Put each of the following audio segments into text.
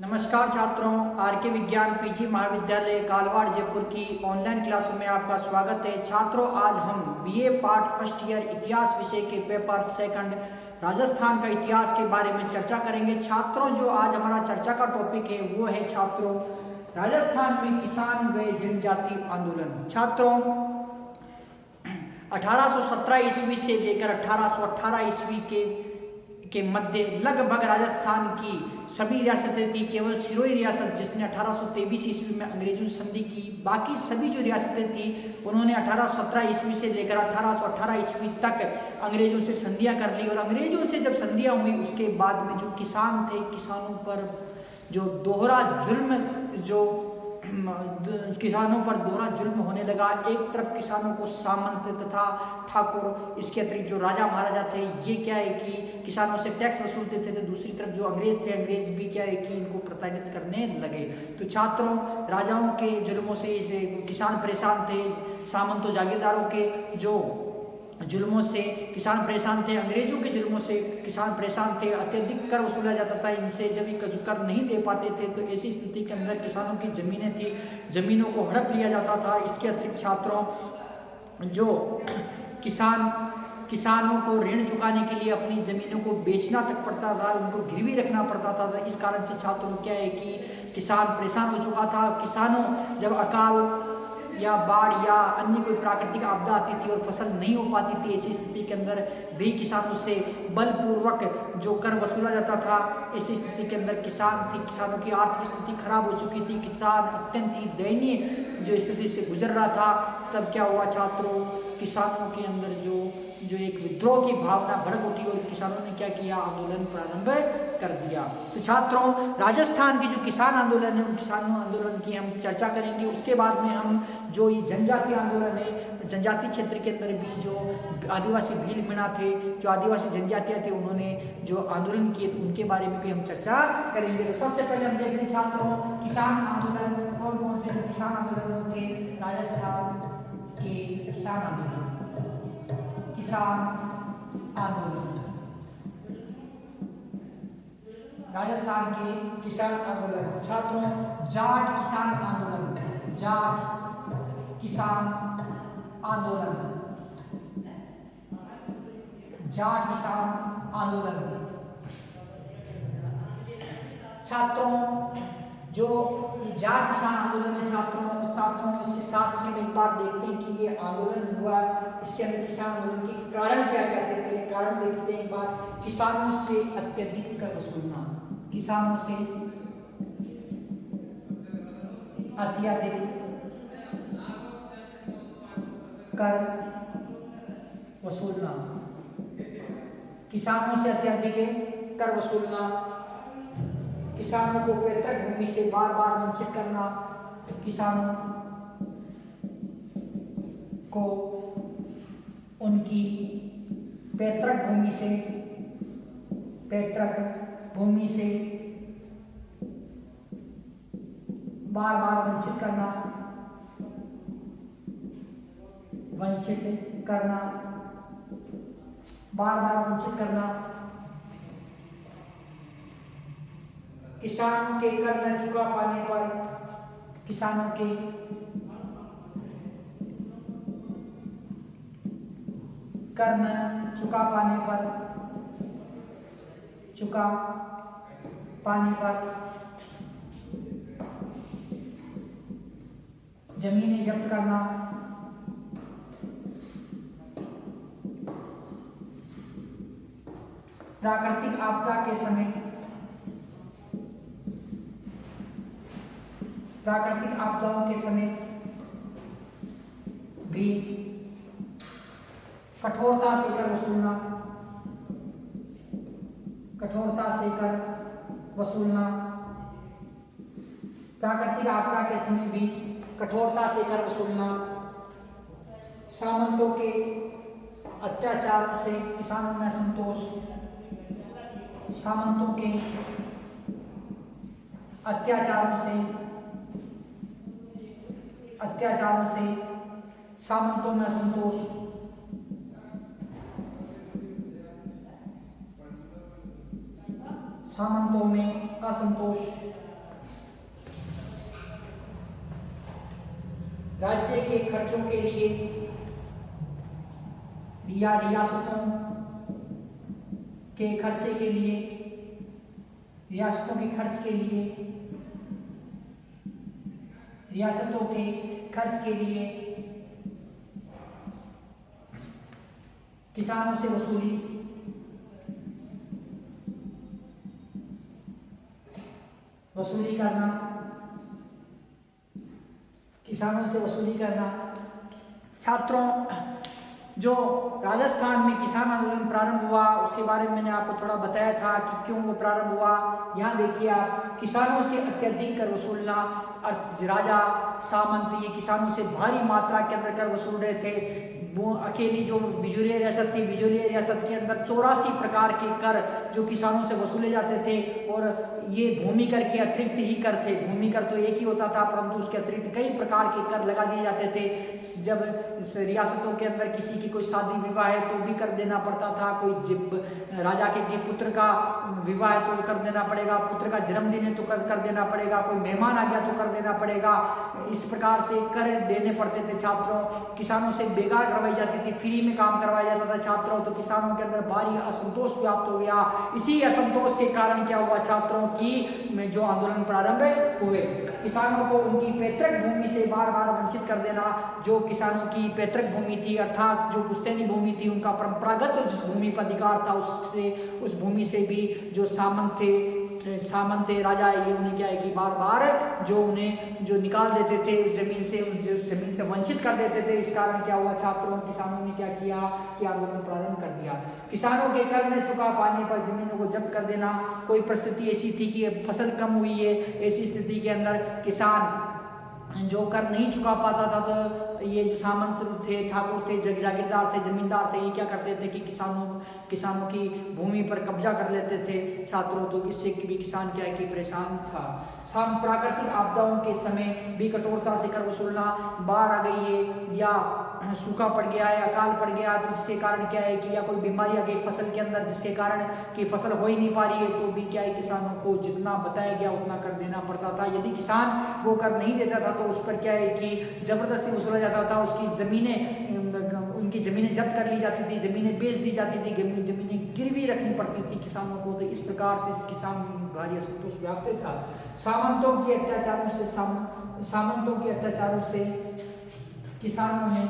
नमस्कार छात्रों, आर के विज्ञान पीजी महाविद्यालय कालवाड़ जयपुर की ऑनलाइन क्लासों में आपका स्वागत है। छात्रों, आज हम बीए पार्ट फर्स्ट ईयर इतिहास विषय के पेपर सेकंड राजस्थान का इतिहास के बारे में चर्चा करेंगे। छात्रों, जो आज हमारा चर्चा का टॉपिक है वो है छात्रों राजस्थान में किसान व जनजाति आंदोलन। छात्रों, 1817 ईस्वी से लेकर 1818 ईस्वी के मध्य लगभग राजस्थान की सभी रियासतें थी। केवल सिरोही रियासत जिसने 1823 ईस्वी में अंग्रेजों से संधि की, बाकी सभी जो रियासतें थी उन्होंने 1817 ईस्वी से लेकर 1818 ईस्वी तक अंग्रेजों से संधियां कर ली। और अंग्रेजों से जब संधियां हुई उसके बाद में जो किसान थे, किसानों पर जो दोहरा जुल्म किसानों पर दोहरा जुल्म होने लगा। एक तरफ किसानों को सामंत तथा ठाकुर, इसके अतिरिक्त जो राजा महाराजा थे ये क्या है कि किसानों से टैक्स वसूलते थे, तो दूसरी तरफ जो अंग्रेज थे, अंग्रेज भी क्या है कि इनको प्रताड़ित करने लगे। तो छात्रों, राजाओं के जुल्मों से इसे किसान परेशान थे, सामंतों जागीरदारों के जो जुल्मों से किसान परेशान थे, अंग्रेजों के जुल्मों से किसान परेशान थे। अत्यधिक कर वसूला जाता था इनसे, जब ये कर नहीं दे पाते थे तो ऐसी स्थिति के अंदर किसानों की जमीनें थी, जमीनों को हड़प लिया जाता था। इसके अतिरिक्त छात्रों, जो किसानों को ऋण चुकाने के लिए अपनी जमीनों को बेचना तक पड़ता था, उनको गिरवी रखना पड़ता था। इस कारण से छात्रों क्या है कि किसान परेशान हो चुका था। किसानों जब अकाल या बाढ़ या अन्य कोई प्राकृतिक आपदा आती थी और फसल नहीं हो पाती थी, ऐसी स्थिति के अंदर भी किसानों से बलपूर्वक जो कर वसूला जाता था। ऐसी स्थिति के अंदर किसानों की आर्थिक स्थिति खराब हो चुकी थी, किसान अत्यंत ही दयनीय जो स्थिति से गुजर रहा था। तब क्या हुआ छात्रों, किसानों के अंदर जो एक विद्रोह की भावना भड़क उठी और किसानों ने क्या किया, आंदोलन प्रारंभ कर दिया। तो छात्रों, राजस्थान की जो किसान आंदोलन है उन किसानों आंदोलन की हम चर्चा करेंगे। उसके बाद में हम जो ये जनजातीय आंदोलन है, जनजातीय क्षेत्र के अंदर भी जो आदिवासी भील मीणा थे, जो आदिवासी जनजातियां थे, उन्होंने जो आंदोलन किए तो उनके बारे में भी हम चर्चा करेंगे। तो सबसे पहले हम देखते हैं छात्रों, किसान आंदोलन कौन कौन से जो किसान आंदोलन थे राजस्थान के। किसान आंदोलन राजस्थान के किसान आंदोलन। छात्रों, जाट किसान आंदोलन, जाट किसान आंदोलन, जाट किसान आंदोलन। छात्रों, जो ये जाट किसान आंदोलन है छात्रों इसके साथ ही हम एक बार देखते हैं कि ये आंदोलन हुआ, इसके अंदर किसान आंदोलन के कारण क्या क्या थे। कारण देखते हैं एक बार, किसानों से अत्यधिक कर वसूलना, किसानों से अत्यधिक कर वसूलना, किसानों से अत्यधिक कर वसूलना, किसानों को पैतृक भूमि से बार बार वंचित करना, किसानों को उनकी पैतृक भूमि से बार बार वंचित करना, बार बार वंचित करना, किसान के कर न चुका पाने पर, किसानों के कर न चुका पाने पर जमीनें जब्त करना, प्राकृतिक आपदा के समय प्राकृतिक आपदाओं के समय भी कठोरता से कर वसूलना, प्राकृतिक आपदा के समय भी कठोरता से कर वसूलना, सामंतों के अत्याचार से किसानों में असंतोष, सामंतों के अत्याचारों से सामंतों में असंतोष, सामंतों में असंतोष, राज्य के खर्चों के लिए या रियासतों के खर्चे के लिए, रियासतों के खर्च के लिए, रियासतों के खर्च के लिए किसानों से वसूली करना, किसानों से वसूली करना। छात्रों, जो राजस्थान में किसान आंदोलन प्रारंभ हुआ उसके बारे में मैंने आपको थोड़ा बताया था कि क्यों वो प्रारंभ हुआ। यहाँ देखिए आप, किसानों से अत्यधिक कर वसूलना। राजा सामंत ये किसानों से भारी मात्रा के अंदर कर वसूल रहे थे। वो अकेली जो बिजूरिया रियासत थी, बिजूरिया रियासत के अंदर 84 प्रकार के कर जो किसानों से वसूले जाते थे, और ये भूमि कर के अतिरिक्त ही कर थे। भूमि कर तो एक ही होता था, परंतु उसके अतिरिक्त कई प्रकार के कर लगा दिए जाते थे। जब रियासतों के अंदर किसी की कोई शादी विवाह है तो भी कर देना पड़ता था, कोई राजा के पुत्र का विवाह है तो कर देना पड़ेगा, पुत्र का जन्मदिन है तो कर देना पड़ेगा, कोई मेहमान आ गया तो कर देना पड़ेगा। इस प्रकार से कर देने पड़ते थे छात्रों। किसानों से बेगार करवाई जाती थी, फ्री में काम करवाया जाता था छात्रों। तो किसानों के अंदर भारी असंतोष व्याप्त हो गया। इसी असंतोष के कारण क्या हुआ छात्रों की जो आंदोलन प्रारंभ हुए। किसानों को उनकी पैतृक भूमि से बार बार वंचित कर देना। जो किसानों की पैतृक भूमि थी, अर्थात जो पुश्तैनी भूमि थी, उनका परंपरागत जिस भूमि पर अधिकार था उस भूमि से भी जो सामंत थे राजा, ये उन्हें क्या है कि बार बार जो उन्हें जो निकाल देते थे उस जमीन से वंचित कर देते थे। इस कारण क्या हुआ छात्रों, किसानों ने क्या किया कि आंदोलन प्रारंभ कर दिया। किसानों के कर न चुका पाने पर जमीनों को जब्त कर देना। कोई परिस्थिति ऐसी थी कि फसल कम हुई है, ऐसी स्थिति के अंदर किसान जो कर नहीं चुका पाता था, तो ये जो सामंत थे, ठाकुर थे, जागीरदार थे, जमींदार थे, ये क्या करते थे कि किसानों की भूमि पर कब्जा कर लेते थे छात्रों। तो इससे भी किसान क्या है कि परेशान था। प्राकृतिक आपदाओं के समय भी कठोरता से कर वसूलना। बाढ़ आ गई है या सूखा पड़ गया है, अकाल पड़ गया, तो जिसके कारण क्या है कि या कोई बीमारी आ गई फसल के अंदर जिसके कारण कि फसल हो ही नहीं पा रही है, तो भी क्या है किसानों को जितना बताया गया उतना कर देना पड़ता था। यदि किसान वो कर नहीं देता था तो उस पर क्या है कि जबरदस्ती वसूला जाता था। उनकी जमीनें जब्त कर ली जाती थी, जमीनें बेच दी जाती थी, जमीनें गिरवी रखनी पड़ती थी किसानों को। तो इस प्रकार से किसान भारी असंतोष व्याप्त था। सामंतों के अत्याचारों से किसानों में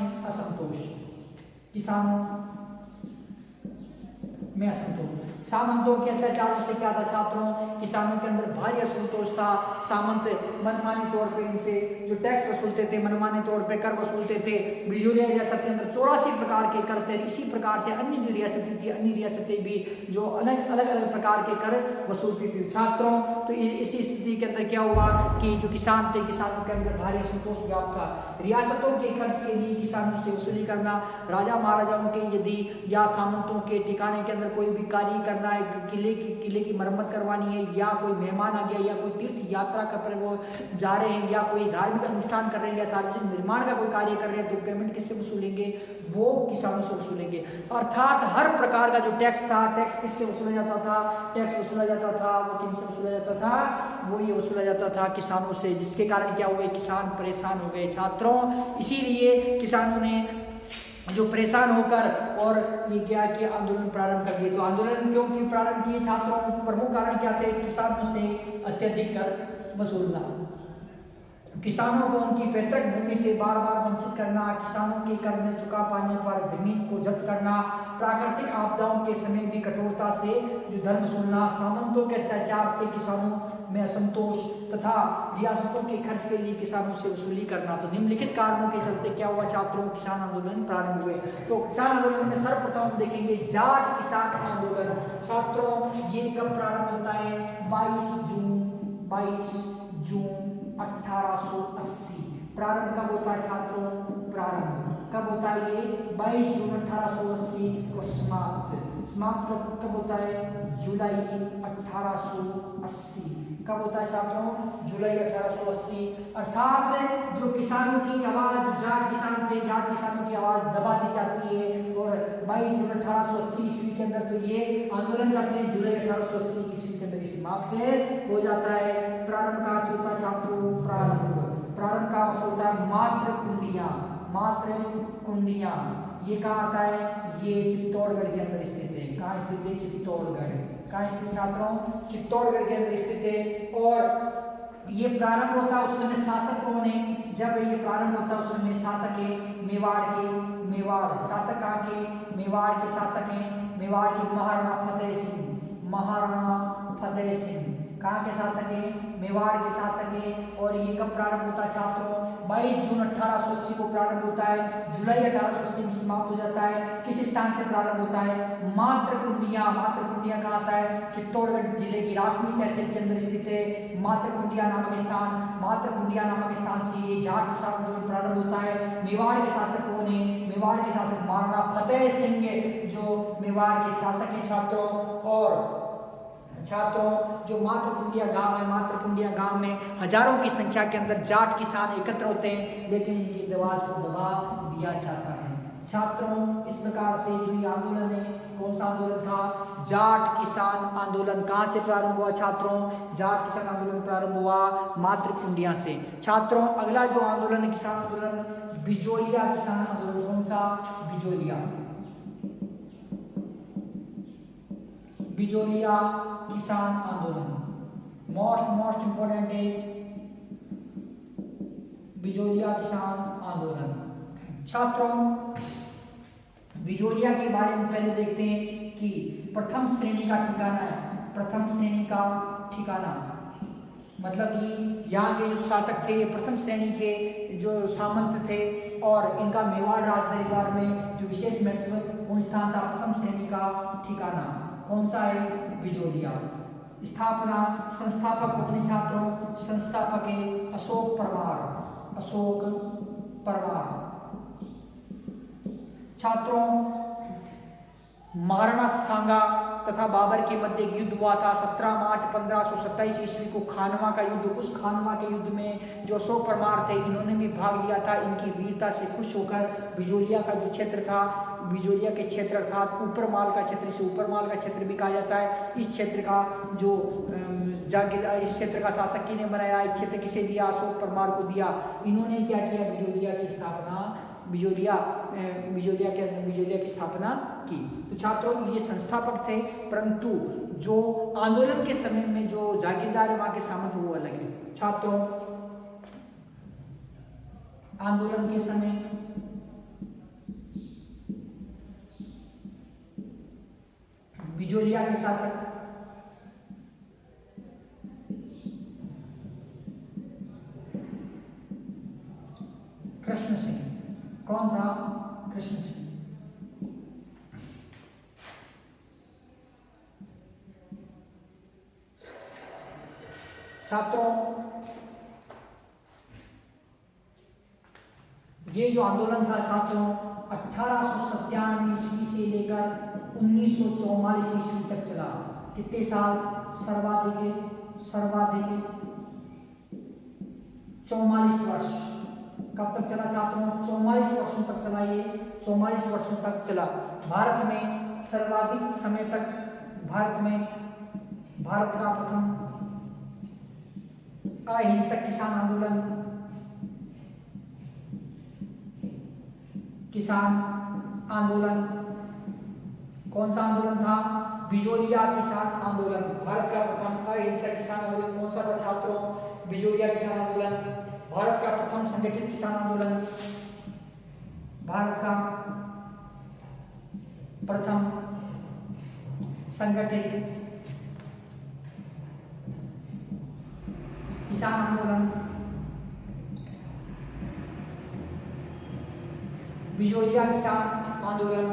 असंतोष, सामंतों के अत्याचारों से क्या था छात्रों, किसानों के अंदर भारी असंतोष था। सामंत मनमानी तौर पे इनसे जो टैक्स वसूलते थे, मनमानी तौर पे कर वसूलते थे। बिजूरिया रियासत के अंदर 84 प्रकार के कर थे। इसी प्रकार से अन्य जो रियासतें थी, अन्य रियासतें भी जो अलग अलग प्रकार के कर वसूलती थी छात्रों। तो इसी स्थिति के अंदर क्या हुआ कि जो किसान थे, किसानों के अंदर भारी असंतोष व्याप्त था। रियासतों के खर्च के लिए किसानों से वसूली करना। राजा महाराजाओं के यदि या सामंतों के ठिकाने के अंदर कोई भी कार्य करना है, किले की मरम्मत करवानी है, या कोई मेहमान आ गया, या कोई तीर्थ यात्रा कर वो जा रहे हैं, या कोई धार्मिक अनुष्ठान कर रहे हैं, या सार्वजनिक निर्माण का कोई कार्य कर रहे हैं, तो पेमेंट किससे वसूलेंगे? वो किसानों से वसूलेंगे। अर्थात हर प्रकार का जो टैक्स था, टैक्स किससे वसूला जाता था? टैक्स वसूला जाता था, वो किनसे वसूला जाता था? वो ये वसूला जाता था किसानों से, जिसके कारण क्या हुए, किसान परेशान हो गए छात्रों। इसीलिए किसानों ने जो परेशान होकर और ये क्या कि आंदोलन प्रारंभ कर दिए। तो आंदोलन क्यों प्रारंभ किए छात्रों? प्रमुख कारण क्या थे? किसानों से अत्यधिक कर वसूलना, किसानों को उनकी पैतृक भूमि से बार बार वंचित करना, किसानों के कर न चुका पाने पर जमीन को जब्त करना, प्राकृतिक आपदाओं के समय भी कठोरता से जो धर्म वसूलना, सामंतों के अत्याचार से किसानों में असंतोष तथा रियासतों के खर्च के लिए किसानों से वसूली करना। तो निम्नलिखित कारणों के चलते क्या हुआ छात्रों? किसान आंदोलन प्रारंभ हुए। तो किसान आंदोलन में सर्वप्रथम देखेंगे जाट किसान आंदोलन। छात्रों ये कब प्रारंभ होता है? 22 जून 1880। प्रारंभ कब होता है छात्रों? प्रारंभ कब होता है? ये 22 जून 1880 और समाप्त कब होता है? जुलाई 1880। कब होता है छात्रों? जुलाई 1880। अर्थात जो किसानों की आवाज, जाट किसान थे, जाट किसानों की आवाज दबा दी जाती है और 22 जून 1880 ईस्वी के अंदर तो ये आंदोलन करते हैं। जुलाई 1880 ईस्वी के अंदर समाप्त हो जाता है। प्रारंभ कहाँ से होता है छात्रों? प्रारंभ का मकसद होता है मात्र कुंडियां, मात्र कुंडियां। ये कहाँ आता है? ये चित्तौड़गढ़ के अंदर स्थित है। कहाँ स्थित है? चित्तौड़गढ़। कहाँ स्थित छात्रों? चित्तौड़गढ़ के अंदर स्थित है। और ये प्रारंभ होता है उस समय शासक कौन है? जब ये प्रारंभ होता है उस समय शासक है मेवाड़ के, मेवाड़ शासक कहाँ के? मेवाड़ के शासक हैं। मेवाड़ के महाराणा फतेह सिंह, महाराणा फतेह सिंह कहाँ के शासक हैं? मेवाड़ के शासक हैं। और ये कब प्रारंभ होता है छात्रों? 22 जून 1880 को प्रारंभ होता है, जुलाई 1880 में समाप्त हो जाता है। किस स्थान से प्रारंभ होता है? मात्र कुंडिया। मात्र कुंडिया कहाँ आता है? चित्तौड़गढ़ जिले की रासमी तहसील के अंदर स्थित है मात्र कुंडिया नामक स्थान। मात्र कुंडिया नामक स्थान से ये जाट किसान आंदोलन प्रारंभ होता है। मेवाड़ के शासक कौन है? मेवाड़ के शासक महाराणा फतेह सिंह जो मेवाड़ के शासक हैं छात्रों। और छात्रों जो मातृकुंडिया गांव है, मातृकुंडिया गांव में हजारों की संख्या के अंदर जाट किसान एकत्र होते हैं, लेकिन इनकी आवाज को दबा दिया जाता है। छात्रों इस प्रकार से जो ये आंदोलन है, कौन सा आंदोलन था? जाट किसान आंदोलन। कहाँ से प्रारंभ हुआ छात्रों? जाट किसान आंदोलन प्रारंभ हुआ मातृकुंडिया से। छात्रों अगला जो आंदोलन है किसान आंदोलन, बिजोलिया किसान आंदोलन। कौन सा? बिजोलिया। बिजोलिया किसान आंदोलन मोस्ट इंपोर्टेंट है, बिजोलिया किसान आंदोलन। छात्रों बिजोलिया के बारे में पहले देखते हैं कि प्रथम श्रेणी का ठिकाना है। प्रथम श्रेणी का ठिकाना मतलब कि यहाँ के जो शासक थे ये प्रथम श्रेणी के जो सामंत थे और इनका मेवाड़ राज दरबार में जो विशेष महत्वपूर्ण स्थान था। प्रथम श्रेणी का ठिकाना कौन सा है? बिजोलिया। स्थापना संस्थापक अपने छात्रों, संस्थापक है अशोक परमार। अशोक परमार। छात्रों महाराणा सांगा तथा बाबर के मध्य युद्ध हुआ था 17 मार्च 1527 ईस्वी को। खानवा का युद्ध। उस खानवा के युद्ध में जो अशोक परमार थे इन्होंने भी भाग लिया था। इनकी वीरता से खुश होकर बिजोलिया का जो क्षेत्र था, बिजोलिया के क्षेत्र अर्थात ऊपरमाल का क्षेत्र, इसे ऊपरमाल का क्षेत्र भी कहा जाता है। इस क्षेत्र का जो जागीरदार, इस क्षेत्र का शासक किसने बनाया? इस क्षेत्र किसे दिया? अशोक परमार को दिया। इन्होंने क्या किया? बिजोलिया की स्थापना, बिजोलिया की स्थापना की। तो छात्रों ये संस्थापक थे, परंतु जो आंदोलन के समय में जो जागीरदार वहां के सामंत वो अलग है। छात्रों आंदोलन के समय बिजोलिया के शासक कृष्ण सिंह। कौन था? कृष्ण सिंह। छात्रों ये जो आंदोलन था छात्रों 1897 ईस्वी से लेकर 1944 ईस्वी तक चला। कितने साल? सर्वाधिक 44 वर्ष। कब तक चला छात्रों? 44 वर्षों तक चला। ये 44 वर्षों तक चला। भारत में सर्वाधिक समय तक भारत का प्रथम अहिंसक किसान आंदोलन कौन सा आंदोलन था? बिजोलिया किसान आंदोलन। भारत का प्रथम अहिंसक किसान आंदोलन कौन सा था छात्रों? बिजोलिया किसान आंदोलन। भारत का प्रथम संगठित किसान आंदोलन, भारत का प्रथम संगठित किसान आंदोलन बिजोलिया किसान आंदोलन।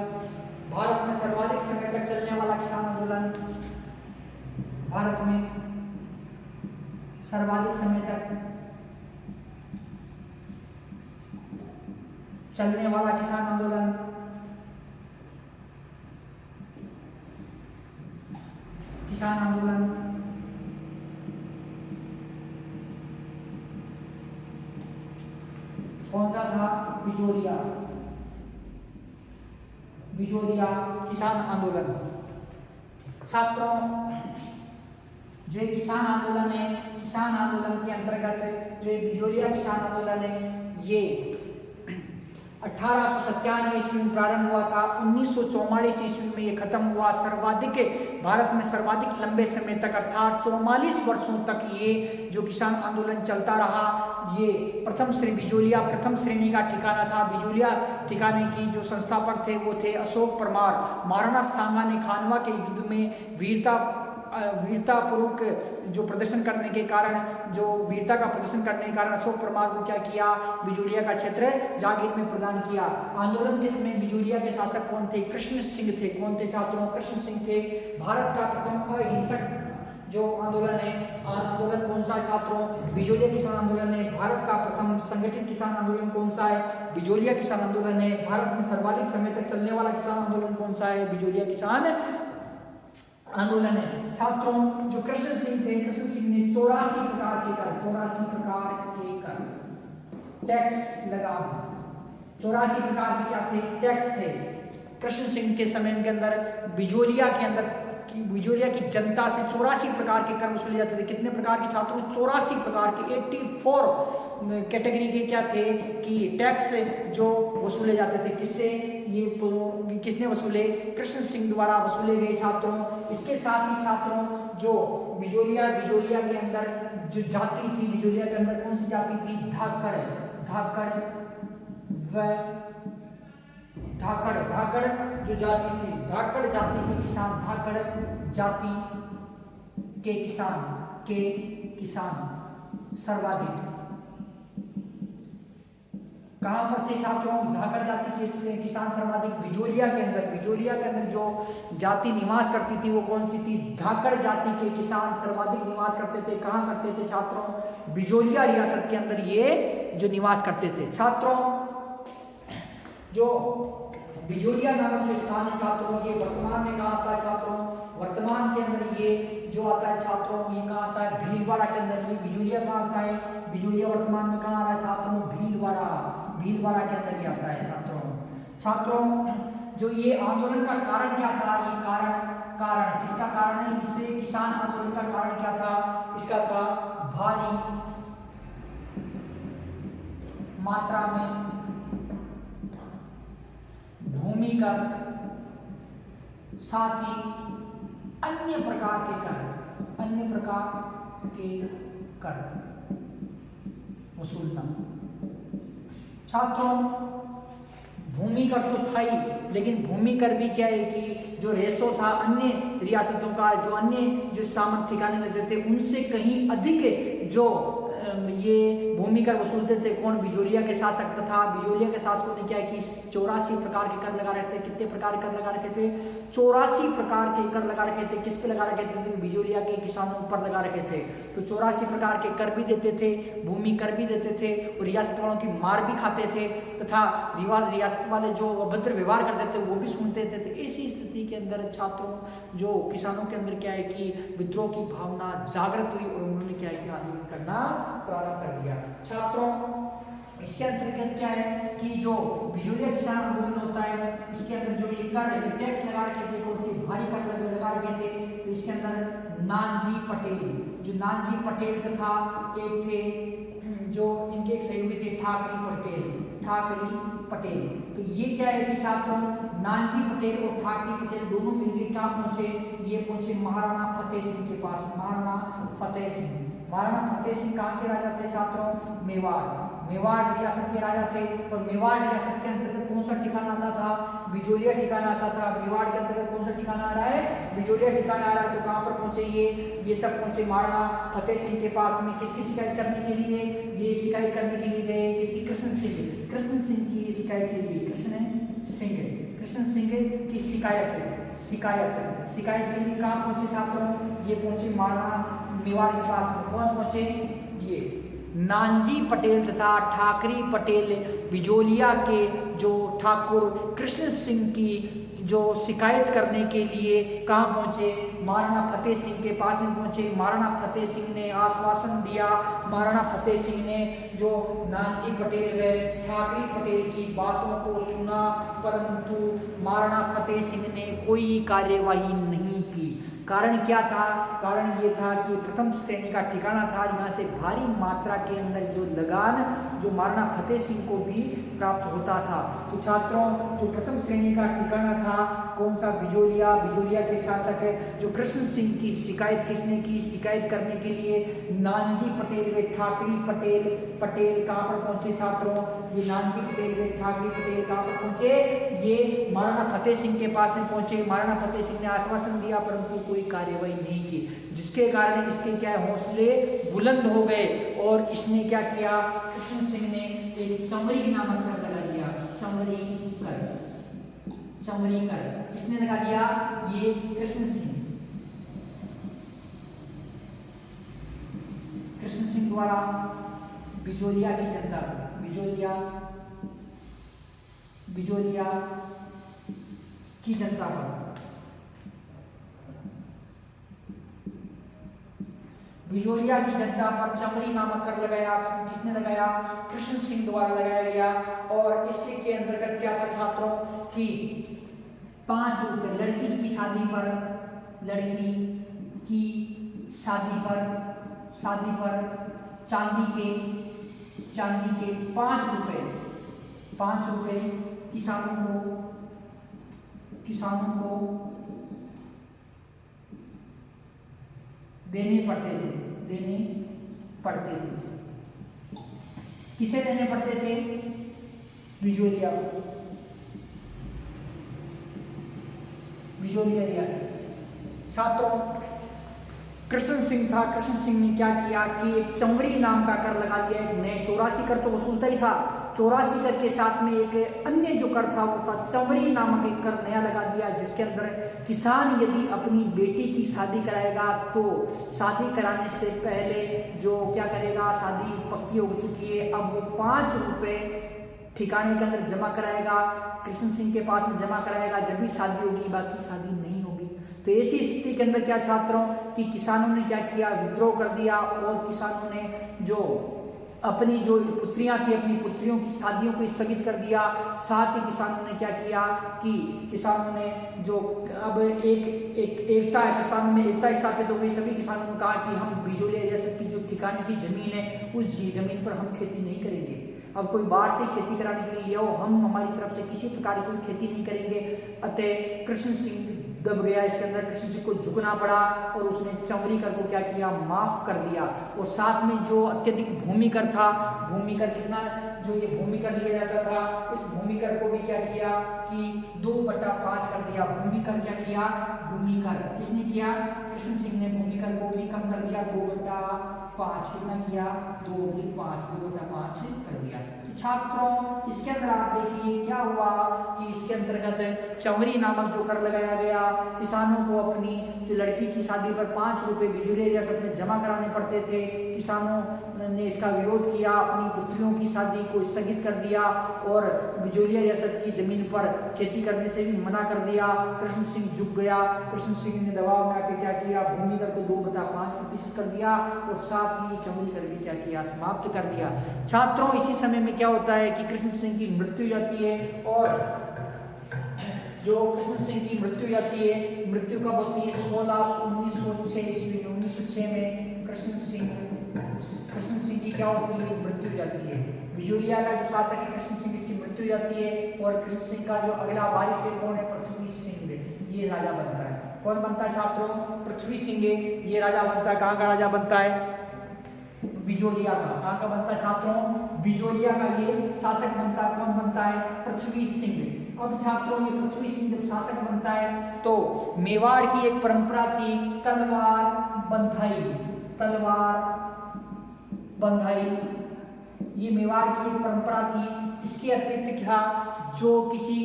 भारत में सर्वाधिक समय तक चलने वाला किसान आंदोलन, भारत में सर्वाधिक समय तक चलने वाला किसान आंदोलन कौन सा था? बिजोलिया किसान आंदोलन। छात्रों जो ये किसान आंदोलन है, किसान आंदोलन के अंतर्गत जो ये बिजोलिया किसान आंदोलन है ये 1897 ईस्वी में प्रारंभ हुआ था। 1944 ईस्वी में ये खत्म हुआ। भारत में सर्वाधिक लंबे समय तक अर्थात 44 वर्षों तक ये जो किसान आंदोलन चलता रहा। ये प्रथम श्री बिजोलिया प्रथम श्रेणी का ठिकाना था। बिजोलिया ठिकाने की जो संस्थापक थे वो थे अशोक परमार। महाराणा सांगा ने खानवा के युद्ध में वीरतापूर्वक जो प्रदर्शन करने के कारण, जो वीरता का प्रदर्शन करने के कारण अशोक परमार को क्या किया, बिजोलिया का क्षेत्र जागीर में प्रदान किया। आंदोलन के समय बिजोलिया के शासक कौन थे? कृष्ण सिंह थे। कौन थे छात्रों? कृष्ण सिंह थे। भारत का प्रथम अहिंसक जो आंदोलन है, आंदोलन कौन सा छात्रों? बिजोलिया किसान आंदोलन है। भारत का प्रथम संगठित किसान आंदोलन कौन सा है? बिजोलिया किसान आंदोलन है। भारत में सर्वाधिक समय तक चलने वाला किसान आंदोलन कौन सा है? बिजोलिया किसान आंदोलन है। छात्रों जो कृष्ण सिंह थे, कृष्ण सिंह ने 84 प्रकार के कर टैक्स लगा। 84 प्रकार के क्या थे? टैक्स थे। कृष्ण सिंह के समय के अंदर बिजोलिया की जनता से 84 प्रकार के कर वसूले जाते थे। कितने प्रकार के छात्रों? 84 प्रकार के 84 कैटेगरी के क्या थे कि टैक्स जो वसूले जाते थे। किससे? ये किसने वसूले? कृष्ण सिंह द्वारा वसूले गए छात्रों। इसके साथ ही छात्रों जो बिजोलिया के अंदर जो जाति थी, बिजोलिया के अंदर कौन सी जाति थी? धाकड़ जो जाति थी, धाकड़ जाति के किसान, धाकड़ जाति के किसान सर्वाधिक कहां पर थे छात्रों? धाकड़ जाति के किसान सर्वाधिक बिजोलिया के अंदर जो जाति निवास करती थी वो कौन सी थी? धाकड़ जाति के किसान सर्वाधिक निवास करते थे। कहां करते थे छात्रों? बिजोलिया रियासत के अंदर ये जो निवास करते थे। छात्रों जो बिजोलिया नामक जो स्थान है छात्रों, ये वर्तमान में कहाँ आता है छात्रों? वर्तमान के अंदर ये जो आता है छात्रों, ये कहाँ आता है? भीलवाड़ा के अंदर। ये बिजोलिया कहाँ आता है? बिजोलिया वर्तमान में कहाँ आ रहा है छात्रों? भीलवाड़ा के अंदर ये आता है छात्रों। जो ये आंदोलन का कारण क्या था? ये कारण किसका कारण है? इससे किसान आंदोलन का कारण क्या था? इसका था भारी मात्रा में भूमि कर, साथ ही अन्य प्रकार के कर वसूलना। छात्रों भूमि कर तो था ही, लेकिन भूमि कर भी क्या है कि जो रेशो था अन्य रियासतों का, जो अन्य जो सामंत ठिकाने लेते थे उनसे कहीं अधिक जो ये भूमि कर वसूलते थे। कौन? बिजोलिया के शासक तथा बिजोलिया के शासकों ने क्या कि 84 प्रकार के कर लगा रखे थे। कितने प्रकार के कर लगा रखे थे? 84 प्रकार के कर लगा रखे थे। किस पे लगा रखे थे? बिजोलिया के किसानों पर लगा रखे थे। तो 84 प्रकार के कर भी देते थे, भूमि कर भी देते थे और रियासत वालों की मार भी खाते थे तथा रियासत वाले जो अभद्र व्यवहार करते थे वो भी सुनते थे। तो ऐसी स्थिति के अंदर छात्रों जो किसानों के अंदर क्या है कि विद्रोह की भावना जागृत हुई और उन्होंने क्या है कि आंदोलन करना प्रारंभ कर दिया। छात्रों इसके अंतर्गत क्या है कि जो बिजोलिया किसान आंदोलन होता है, इसके अंदर जो ये कर टैक्स लगा रखे थे, कौन सी भारी कर लगा रखे थे? तो इसके अंदर नानजी पटेल तथा एक थे जो इनके एक सहयोगी थे ठाकरी पटेल। तो ये क्या है कि छात्रों नानजी पटेल और ठाकरी पटेल दोनों मिलकर कहाँ पहुंचे? ये पहुंचे महाराणा फतेह सिंह के पास। महाराणा फतेह सिंह कहाँ के राजा थे छात्रों? मेवाड़ रियासत के राजा थे। और मेवाड़ रियासत के अंतर्गत कौन सा ठिकाना आता था? बिजोलिया ठिकाना आता था। मेवाड़ के अंतर्गत कौन सा ठिकाना आ रहा है? बिजोलिया ठिकाना आ रहा है। तो कहाँ पर पहुंचे ये सब पहुंचे महाराणा फतेह सिंह के पास में। किसकी शिकायत करने के लिए? ये शिकायत करने के लिए गए किसकी? कृष्ण सिंह की शिकायत के लिए। कृष्ण सिंह की शिकायत के लिए कहाँ पहुंचे छात्रों? ये पहुंचे महाराणा मेवाड़ के पास में। कौन पहुंचे? ये नानजी पटेल तथा ठाकरी पटेल बिजोलिया के जो ठाकुर कृष्ण सिंह की जो शिकायत करने के लिए कहाँ पहुंचे? महाराणा फतेह सिंह के पास में पहुंचे। महाराणा फतेह सिंह ने आश्वासन दिया, महाराणा फतेह सिंह ने जो नानजी पटेल है, ठाकरे पटेल की बातों को सुना, परंतु महाराणा फतेह सिंह ने कोई कार्यवाही नहीं की। कारण क्या था? कारण ये था कि प्रथम श्रेणी का ठिकाना था, यहाँ से भारी मात्रा के अंदर जो लगान जो महाराणा फतेह सिंह को भी प्राप्त होता था। तो छात्रों, जो प्रथम श्रेणी का ठिकाना था कौन सा? बिजोलिया। बिजोलिया के शासक है जो कृष्ण सिंह की शिकायत किसने की? शिकायत करने के लिए नानजी पटेल व ठाकरे पटेल कहाँ पर पहुंचे छात्रों? ये नानजी पटेल व ठाकरे पटेल कहाँ पर पहुंचे? ये महाराणा फतेह सिंह के पास में पहुंचे। महाराणा फतेह सिंह ने आश्वासन दिया परंतु कोई कार्यवाही नहीं की, जिसके कारण इसके क्या हौसले बुलंद हो गए और इसने क्या किया? कृष्ण सिंह ने एक चमरी नामक कर लगा दिया। चमरी कर किसने लगा दिया? ये कृष्ण सिंह द्वारा बिजोलिया की जनता को, बिजोलिया की जनता पर, बिजोलिया की जनता पर चमरी नामक कर लगाया। किसने लगाया? कृष्ण सिंह द्वारा लगाया गया। और इससे के अंतर्गत क्या था छात्रों कि 5 रुपए लड़की की शादी पर चांदी के 5 रुपए किसानों को देने पड़ते थे। किसे देने पड़ते थे? बिजोलिया रियासत। छात्रों, कृष्ण सिंह था, कृष्ण सिंह ने क्या किया कि एक चमरी नाम का कर लगा दिया। एक नए 84 कर तो वसूलता ही था, 84 कर के साथ में एक अन्य जो कर था वो था चमरी नामक एक कर नया लगा दिया, जिसके अंदर किसान यदि अपनी बेटी की शादी कराएगा तो शादी कराने से पहले जो क्या करेगा, शादी पक्की हो चुकी है, अब वो 5 रुपए ठिकाने के अंदर जमा कराएगा, कृष्ण सिंह के पास में जमा कराएगा, जब भी शादी होगी, बाकी शादी नहीं होगी। तो ऐसी स्थिति के अंदर क्या छात्रों कि किसानों ने क्या किया? विद्रोह कर दिया और किसानों ने जो अपनी जो पुत्रियां थी, अपनी पुत्रियों की शादियों को स्थगित कर दिया। साथ ही किसानों ने क्या किया कि किसानों ने जो अब एक एकता है, किसानों में एकता स्थापित हो गई। सभी किसानों ने कहा कि हम बिजोलिया रियासत की जो ठिकाने की जमीन है उस जमीन पर हम खेती नहीं करेंगे। अब कोई बाहर से खेती कराने के लिए आओ, हम हमारी तरफ से किसी प्रकार की कोई खेती नहीं करेंगे। अतः कृष्ण सिंह दब गया इसके अंदर, कृष्ण सिंह को झुकना पड़ा और उसने चमरी कर को क्या किया? माफ कर दिया। और साथ में जो अत्यधिक भूमि कर था, भूमि कर कितना जो ये भूमि कर लिया जाता था, इस भूमि कर को भी क्या किया कि 2/5 कर दिया। भूमि कर क्या किया? भूमि कर किसने किया? कृष्ण सिंह ने भूमि कर को भी कम कर दिया, 2/5 कितना किया? 2/5 कर दिया। तो छात्रों, इसके अंदर आप देखिए क्या हुआ कि इसके अंतर्गत चमरी नामक जो कर लगाया गया, किसानों को अपनी जो लड़की की शादी पर 5 रुपए बिजोलिया रियासत में जमा कराने पड़ते थे। किसानों ने इसका विरोध किया, अपनी पुत्रियों की शादी को स्थगित कर दिया और बिजोलिया रियासत की जमीन पर खेती करने से भी मना कर दिया। कृष्ण सिंह झुक गया। कृष्ण सिंह ने दबाव में आकर क्या किया? भूमि कर को 2/5% कर दिया और साथ ही चमरी कर भी क्या किया? समाप्त कर दिया। छात्रों, इसी समय में क्या होता है कि कृष्ण सिंह की मृत्यु हो जाती है। और जो कृष्ण सिंह की मृत्यु हो जाती है, मृत्यु कब होती है? 1906 ईस्वी में। 1906 में कृष्ण सिंह की क्या होती है? मृत्यु हो जाती है। बिजोलिया का जो शासक है कृष्ण सिंह, इसकी मृत्यु हो जाती है और कृष्ण सिंह का जो अगला वारिस है कौन है? पृथ्वी सिंह, ये राजा बनता है। कौन बनता है छात्रों? पृथ्वी सिंह ये राजा बनता है। कहाँ का राजा बनता है? बिजोलिया का। कहाँ का बनता है छात्रों? बिजोलिया का ये शासक बनता है। कौन बनता है? पृथ्वी सिंह। अब छात्रों, ये पृथ्वी सिंह जब शासक बनता है तो मेवाड़ की एक परंपरा थी तलवार बंधाई। ये मेवाड़ की एक परंपरा थी। इसके अतिरिक्त क्या, जो किसी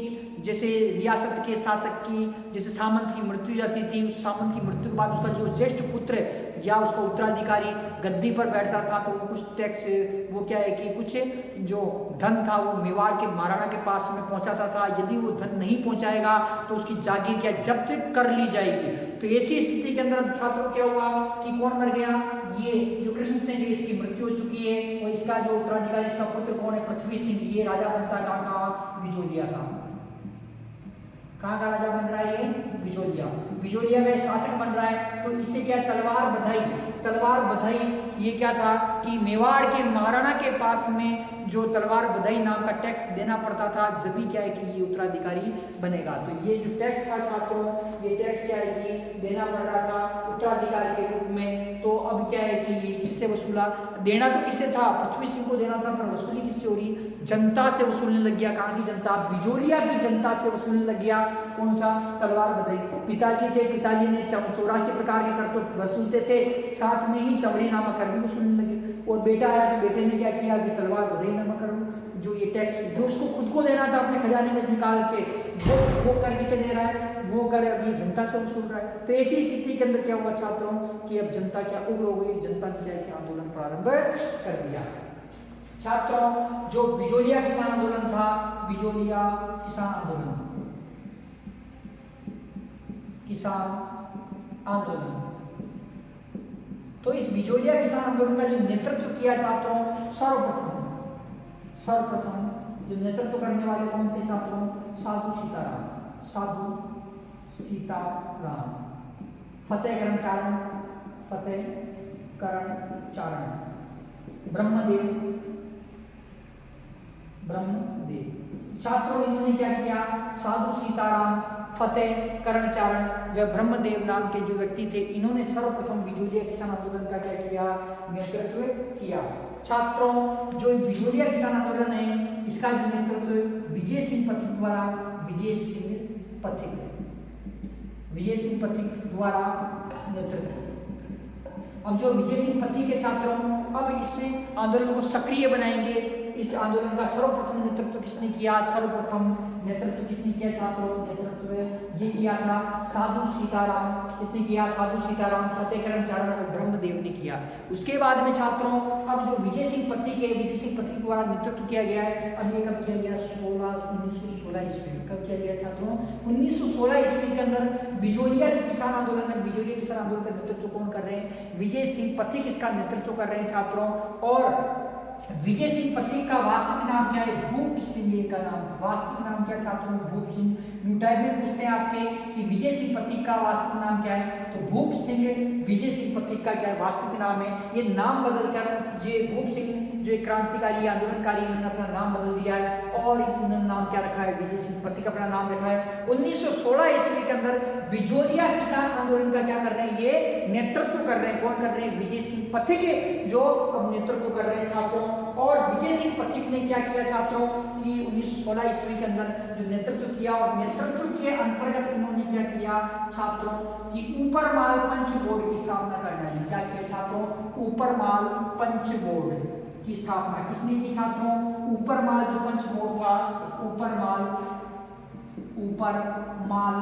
जैसे रियासत के शासक की जैसे सामंत की मृत्यु जाती थी, उस सामंत की मृत्यु के बाद उसका जो ज्येष्ठ पुत्र या उसका उत्तराधिकारी गद्दी पर बैठता था तो वो कुछ टैक्स, वो क्या है कि कुछ जो धन था वो मेवाड़ के महाराणा के पास में पहुंचाता था। यदि वो धन नहीं पहुंचाएगा तो उसकी जागीर क्या जब्त कर ली जाएगी। तो ऐसी स्थिति के अंदर छात्रों क्या हुआ कि कौन मर गया, ये जो कृष्ण सिंह है इसकी मृत्यु हो चुकी है और इसका जो उत्तराधिकारी इसका पुत्र कौन है, पृथ्वी सिंह। ये राजा बनता कहाँ का, बिजोलिया का। कहाँ का राजा बन रहा है ये, बिजोलिया। बिजोलिया का शासक बन रहा है। तो इससे क्या तलवार बधाई, तलवार बधाई ये क्या था कि मेवाड़ के महाराणा के पास में जो तलवार बधाई नाम का टैक्स देना पड़ता था, जब भी क्या है कि ये उत्तराधिकारी बनेगा। तो ये जो टैक्स था छात्रों, ये टैक्स क्या है कि देना पड़ रहा था उत्तराधिकारी के रूप में। तो अब क्या है कि ये किससे वसूला, देना तो किससे था, पृथ्वी सिंह को देना था, पर वसूली किससे हो रही, जनता से वसूलने लग गया। कहाँ की जनता, बिजोलिया की जनता से वसूलने लग गया। कौन सा, तलवार बधाई। पिताजी थे, पिताजी ने 84 प्रकार के कर तो वसूलते थे, साथ में ही चवरी नामक कर भी वसूलने लगे। और बेटा आया तो बेटे ने क्या किया कि तलवार बधाई नामक कर, जो ये टैक्स जो उसको खुद को देना था अपने खजाने में से निकाल के, वो कर किसे दे रहा है, वो कर अब ये जनता से वसूल रहा है। तो ऐसी स्थिति के अंदर क्या हुआ छात्रों कि अब जनता क्या उग्र हो गई, जनता ने क्या किया, आंदोलन प्रारंभ कर दिया। छात्रों जो बिजोलिया किसान आंदोलन था, बिजोलिया किसान आंदोलन, किसान आंदोलन, तो इस बिजोलिया किसान आंदोलन का जो नेतृत्व किया छात्रों, सर्वप्रथम जो नेतृत्व करने वाले कौन थे छात्रों, साधु सीताराम, साधु सीताराम। फतेहकरण चारण, फतेहकरण चारण, ब्रह्मदेव, ब्रह्मदेव। छात्रों इन्होंने क्या किया, साधु सीताराम, फतेहकरण चारण व ब्रह्मदेव नाम के जो व्यक्ति थे, इन्होंने सर्वप्रथम बिजोलिया किसान आंदोलन का क्या किया, नेतृत्व किया। छात्रों जो बिजोलिया किसान आंदोलन है इसका जो नेतृत्व विजय सिंह पथिक द्वारा, विजय सिंह पथिक, विजय सिंह पथिक द्वारा नेतृत्व। अब जो विजय सिंह पथिक के छात्रों, अब इससे आंदोलन को सक्रिय बनाएंगे। इस आंदोलन का सर्वप्रथम नेतृत्व किसने किया, सर्वप्रथम नेतृत्व किसने किया छात्रों, नेतृत्व ये किया था साधु सीताराम। किसने किया, साधु सीताराम, फतेहकरण चारण और ब्रह्मदेव ने किया। उसके बाद में छात्रों अब जो विजय सिंह पथिक है, विजय सिंह पथिक द्वारा नेतृत्व किया गया है। अब ये कब किया गया, 1916 ईस्वी। कब किया गया छात्रों, 1916 ईस्वी के अंदर बिजोलिया जो किसान आंदोलन है, बिजोलिया किसान आंदोलन का नेतृत्व कौन कर रहे हैं, विजय सिंह पथिक इसका नेतृत्व कर रहे हैं छात्रों। और विजय सिंह पथिक का वास्तविक नाम क्या है, भूप सिंह का नाम, वास्तविक नाम क्या छात्रों, भूप सिंह। न्यूटाइप में पूछते हैं आपके कि विजय सिंह पथिक का वास्तविक नाम क्या है, तो भूप सिंह विजय सिंह पथिक का क्या वास्तविक नाम है। ये नाम बदलकर ये भूप सिंह जो एक क्रांतिकारी आंदोलनकारी, इन्होंने अपना नाम बदल दिया है और इन्होंने नाम क्या रखा है, विजय सिंह पथिक अपना नाम रखा है। 1916 ईस्वी के अंदर बिजोलिया किसान आंदोलन का क्या कर रहे हैं, ये नेतृत्व कर रहे हैं। कौन कर रहे हैं, विजय सिंह पथिक जो अब नेतृत्व कर रहे हैं छात्रों। और विजय सिंह पथिक ने क्या किया छात्रों कि 1916 ईस्वी के अंदर जो नेतृत्व किया, और नेतृत्व के अंतर्गत इन्होंने क्या किया छात्रों कि ऊपर माल पंच बोर्ड की स्थापना कर डाली। क्या किया छात्रों, ऊपर माल पंच बोर्ड की स्थापना किसने की छात्रों, ऊपर माल जो पंच बोर्ड था, ऊपर माल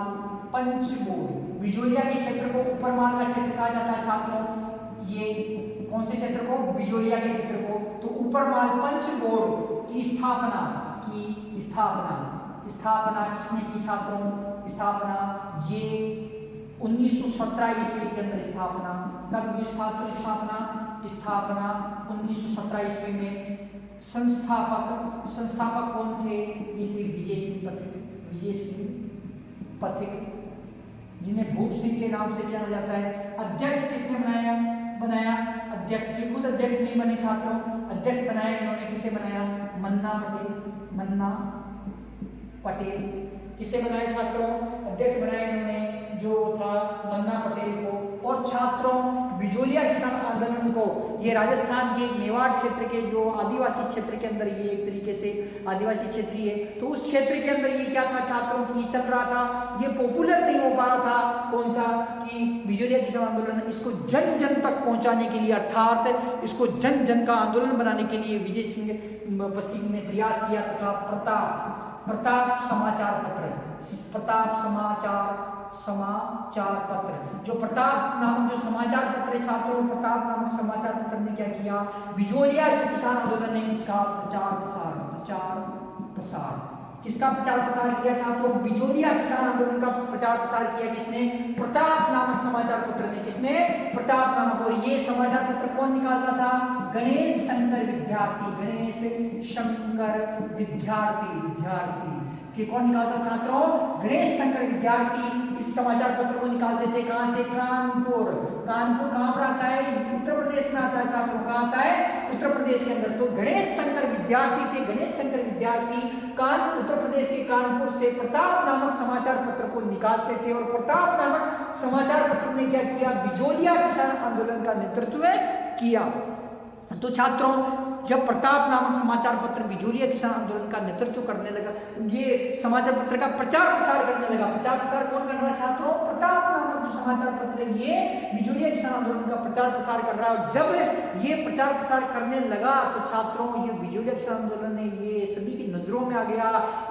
पंच बोर्ड। बिजोलिया के क्षेत्र को ऊपर माल का क्षेत्र कहा जाता है छात्रों। ये कौन से क्षेत्र को, बिजोलिया के क्षेत्र को। तो ऊपर माल पंच बोर्ड की स्थापना किसने की छात्रों, स्थापना ये 1917 ईस्वी के अंदर स्थापना। कब हुई छात्रों स्थापना 1917 ईस्वी में। संस्थापक कौन थे, ये थे विजय सिंह पथिक जिन्हें भूप सिंह के नाम से भी जाना जाता है। अध्यक्ष किसने बनाया अध्यक्ष, ये खुद अध्यक्ष नहीं बने छात्रों, अध्यक्ष बनाया इन्होंने, किसे बनाया, मन्ना पटेल। किसे बनाया छात्रों, अध्यक्ष बनाया इन्होंने जो था मन्ना पटेल को। और छात्रों बिजोलिया किसान आंदोलन को ये राजस्थान के मेवाड़ क्षेत्र के जो आदिवासी क्षेत्र के अंदर, ये एक तरीके से आदिवासी क्षेत्र ही है, तो उस क्षेत्र के अंदर ये क्या था छात्रों की चल रहा था, ये पॉपुलर नहीं हो पा रहा था। कौन सा कि बिजोलिया किसान आंदोलन, इसको जन जन तक पहुंचाने के लिए, अर्थात इसको जन जन का आंदोलन बनाने के लिए विजय सिंह पथिक ने प्रयास किया तथा प्रताप समाचार पत्र, प्रताप समाचार पत्र, जो प्रताप नामक जो समाचार पत्र है छात्रों, प्रताप नामक समाचार पत्र ने क्या किया, बिजोरिया जो किसान आंदोलन है इसका प्रचार प्रसार किसका प्रचार प्रसार किया छात्रों, बिजोरिया किसान आंदोलन का प्रचार प्रसार किया किसने, प्रताप नामक समाचार पत्र ने, किसने, प्रताप नामक। और ये समाचार पत्र कौन निकालता था, गणेश शंकर विद्यार्थी कि कौन निकालता छात्रों, गणेश शंकर विद्यार्थी इस समाचार पत्र को निकालते थे। कहां से, कानपुर कहां पर आता है, उत्तर प्रदेश में आता है छात्रों, कहां आता है, उत्तर प्रदेश के अंदर। तो गणेश शंकर विद्यार्थी थे, गणेश शंकर विद्यार्थी उत्तर प्रदेश के कानपुर से प्रताप नामक समाचार पत्र को निकालते थे। और प्रताप नामक समाचार पत्र ने क्या किया, बिजोरिया किसान आंदोलन का नेतृत्व किया। तो छात्रों जब प्रताप नामक समाचार पत्र बिजोरिया किसान आंदोलन का नेतृत्व करने लगा, ये समाचार पत्र का प्रचार प्रसार करने लगा। प्रचार प्रसार कौन कर रहा है छात्रों, प्रताप नामक जो समाचार पत्र है ये बिजोरिया किसान आंदोलन का प्रचार प्रसार कर रहा है। और जब ये प्रचार प्रसार करने लगा तो छात्रों ये बिजोरिया किसान आंदोलन है ये सभी की नजरों में आ गया।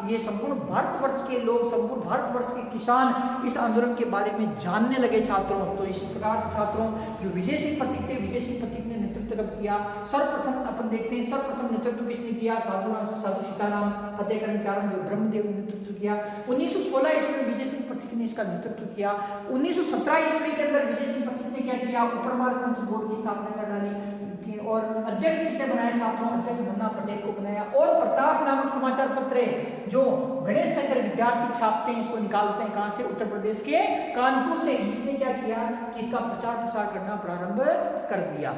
ये संपूर्ण भारतवर्ष के लोग, संपूर्ण भारतवर्ष के किसान इस आंदोलन के बारे में जानने लगे छात्रों। तो इस प्रकार से छात्रों जो विजय सिंह पथिक थे, विजय सिंह पथिक ने नेतृत्व कब किया, सर्वप्रथम अपन देखते हैं सर्वप्रथम नेतृत्व किसने किया, साधु सीताराम फतेहकरण चारण जो ब्रह्मदेव ने नेतृत्व किया। 1916 ईस्वी में विजय सिंह पथिक ने इसका नेतृत्व किया। 1917 ईस्वी के अंदर विजय सिंह पथिक ने क्या किया, ऊपर मार्ग मंच बोर्ड की स्थापना कर डाली और अध्यक्ष किसे बनाया छात्रों, अध्यक्ष मुन्ना पटेल को बनाया। और प्रताप नामक समाचार पत्र जो गणेश शंकर विद्यार्थी छापते हैं इसको निकालते हैं कहां से, उत्तर प्रदेश के कानपुर से। इसने क्या किया कि इसका प्रचार प्रसार करना प्रारंभ कर दिया।